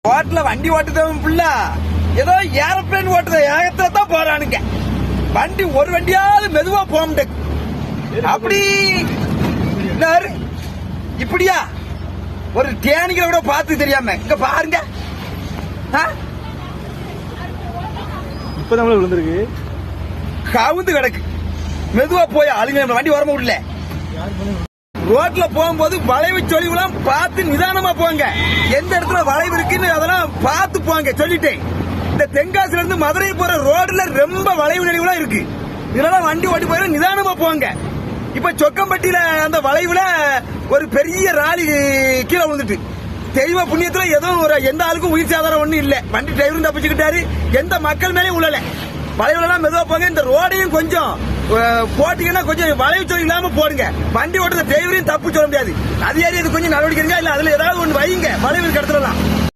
ரோட்ல வண்டி ஓட்டுதவன் புள்ள ஏதோ ஏரோப்ளேன் ஓட்டுத ஏகத்துல தான் போறானுங்க. வண்டி ஒரு வண்டியாவது மெதுவா போக முடியாது. அப்படி இப்படியா ஒரு தேனிகளை விட பார்த்து தெரியாம இங்க பாருங்க. இப்பதான் விழுந்திருக்கு, கவுந்து கிடக்கு. மெதுவா போய் ஆளுங்க வண்டி வர முடியல. ரோட்ல போகும்போது வளைவு சொலிவுலாம் பார்த்து நிதானமா போங்க. எந்த இடத்துல வளைவு இருக்குன்னு அதெல்லாம் பார்த்து போங்க சொல்லிட்டேன். இந்த தென்காசில இருந்து மதுரை போற ரோடுல ரொம்ப வளைவு நெளிவுலாம் இருக்கு. இதெல்லாம் வண்டி ஓட்டி போய் நிதானமா போங்க. இப்ப சொக்கம்பட்டியில அந்த வளைவுல ஒரு பெரிய ராலி கீழே விழுந்துட்டு தெய்வ புண்ணியத்துல எதுவும் ஒரு எந்த ஆளுக்கும் உயிர் சாதாரம் ஒண்ணும் இல்ல. வண்டி டிரைவரும் தப்பிச்சுக்கிட்டாரு. எந்த மக்கள் மேலேயும் உழல. வளைவுலாம் மெதுவா போங்க. இந்த ரோடையும் கொஞ்சம் போட்டீங்கன்னா கொஞ்சம் வளைவு சொல்லி இல்லாம போடுங்க. வண்டி ஓட்டுற டிரைவரையும் தப்பு சொல்ல முடியாது. அதிகாரி கொஞ்சம் நடவடிக்கை இல்ல அதுல ஏதாவது ஒன்று வைங்க. வளைவு கடத்தலாம்.